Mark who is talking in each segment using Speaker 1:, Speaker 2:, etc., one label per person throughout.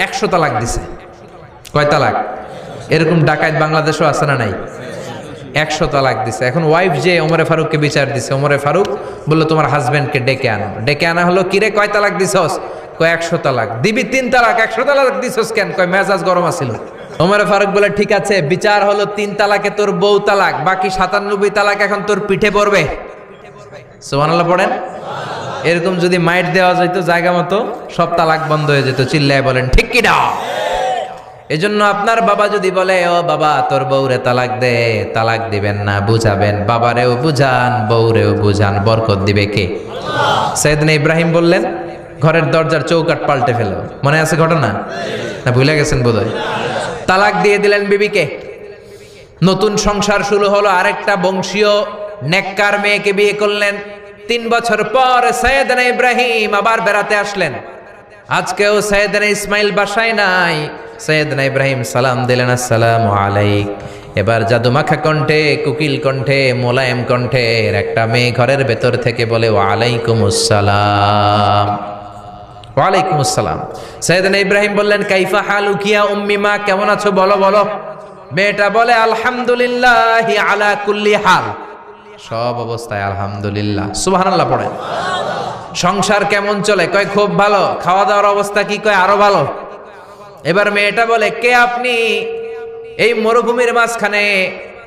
Speaker 1: 100 তালাক দিছে। কয় তালাক? এরকম ডাকাত বাংলাদেশও আছে না নাই? 100 তালাক দিছে। এখন ওয়াইফ যে ওমরে ফারুককে বিচার দিছে, ওমরে ফারুক বললো তোমার হাজবেন্ডকে ডেকে আনো। ডেকে আনা হলো, কিরে কয় তালাক দিছস? কয় 100 তালাক। দিবি 3 তালাক, 100 তালাক দিছস কেন? কয় মেজাজ গরম আছিল। ওমরে ফারুক বলে ঠিক আছে, বিচার হলো 3 তালাকে তোর বউ তালাক, বাকি 97 তালাক এখন তোর পিঠে পড়বে। সুবহানাল্লাহ পড়েন। এরকম যদি মাইট দেওয়া যেত জায়গা মতো, সব তালাক বন্ধ হয়ে যেত। চিল্লায় বলেন ঠিক কি না? এজন্য আপনার বাবা যদি বলে ও বাবা তোর বউরে তালাক দে, তালাক দিবেন না, বুঝাবেন। বাবারেও বুঝান, বউরেও বুঝান, বরকত দিবে কে? সাইয়েদনা ইব্রাহিম বললেন ঘরের দরজার চৌকাঠ পাল্টে ফেলো। মনে আছে ঘটনা? না ভুলে গেছেন বোধহয়? তালাক দিয়ে দিলেন বিবিকে। নতুন সংসার শুরু হলো। আরেকটা বংশীয় নেককার মেয়েকে বিয়ে করলেন। 3 বছর পর সাইয়েদনা ইব্রাহিম আবার বেড়াতে আসলেন। আজকেও সাইয়েদনা ইসমাইল বাসায় নাই। সাইয়েদনা ইব্রাহিম সালাম দিলেন, আসসালামু আলাইক। এবার জাদুমাখা কণ্ঠে, কুকিল কণ্ঠে, মোলায়েম কণ্ঠের একটা মেয়ে ঘরের ভেতর থেকে বলে ওয়ালাইকুমুস সালাম। ওয়ালাইকুমুস সালাম। সাইয়েদনা ইব্রাহিম বললেন কাইফা হালুকিয়া উম্মি মা, কেমন আছো বলো বলো। মেয়েটা বলে আলহামদুলিল্লাহি আলা কুল্লি হাল, সব অবস্থায় আলহামদুলিল্লাহ। সুবহানাল্লাহ পড়েন। সংসার কেমন চলে? কয় খুব ভালো। খাওয়া দাওয়ার অবস্থা কি? কয় আরো ভালো। এবার মেয়েটা বলে কে আপনি? এই মরুভূমির মাঝখানে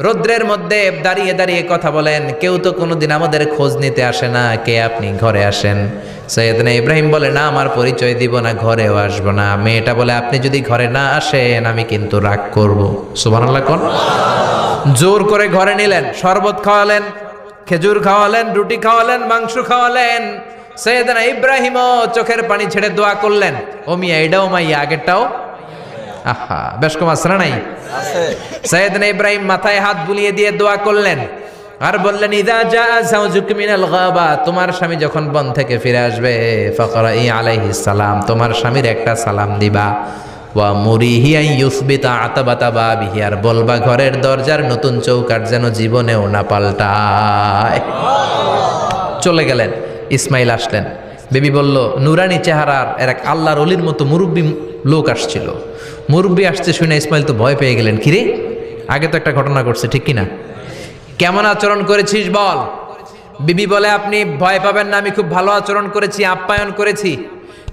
Speaker 1: রৌদ্রের মধ্যে দাঁড়িয়ে দাঁড়িয়ে কথা বলেন, কেউ তো কোনোদিন আমাদের খোঁজ নিতে আসে না। কে আপনি? ঘরে আসেন। সাইয়েদনা ইব্রাহিম বলে না, আমার পরিচয় দিব না, ঘরেও আসবো না। মেয়েটা বলে আপনি যদি ঘরে না আসেন আমি কিন্তু রাগ করব। সুবহানাল্লাহ কোন। জোর করে ঘরে নিলেন, শরবত খাওয়ালেন, খেজুর খাওয়ালেন, রুটি খাওয়ালেন, মাংস খাওয়ালেন। সাইয়েদনা ইব্রাহিমও চোখের পানি ছেড়ে দোয়া করলেন, ও মিয়া এটাও মাইয়া আগেরটাও। আহা, বেশ কম আসরা নাই? সাইয়েদনা ইব্রাহিম মাথায় হাত বুলিয়ে দিয়ে দোয়া করলেন আর বললেন ইদা জা যাওজুক মিনাল গাবা, তোমার স্বামী যখন বন থেকে ফিরে আসবে ফাকরাই আলাইহিস সালাম, তোমার স্বামীর একটা সালাম দিবা। ওয়া মুরিহি আন ইউসবিতা আতাবাতা বাবিহি, আর বলবা ঘরের দরজার নতুন চৌকাঠ যেন জীবনেও না পাল্টায়। চলে গেলেন। ইসমাইল আসলেন। বেবি বলল নুরানি চেহারার এক আল্লাহর ওলির মতো মুরব্বী লোক আসছিল। মুরব্বী আসছে শুনে ইসমাইল তো ভয় পেয়ে গেলেন। কিরে, আগে তো একটা ঘটনা ঘটছে, ঠিক কিনা? কেমন আচরণ করেছিস বল। বিবি বলে আপনি ভয় পাবেন না, আমি খুব ভালো আচরণ করেছি, আপ্যায়ন করেছি।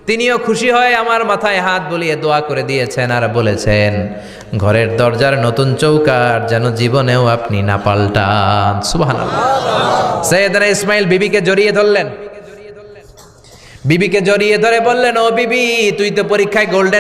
Speaker 1: তিনিও খুশি হয়ে আমার মাথায় হাত বুলিয়ে দোয়া করে দিয়েছেন আর বলেছেন ঘরের দরজার নতুন চৌকাঠ যেন জীবনেও আপনি না পাল্টান। সুবহানাল্লাহ। সাইয়েদনা ইসমাইল বিবিকে জড়িয়ে ধরলেন। বিবিকে জড়িয়ে ধরে বললেন ও বিবি, তুই তো পরীক্ষায় গোল্ডেন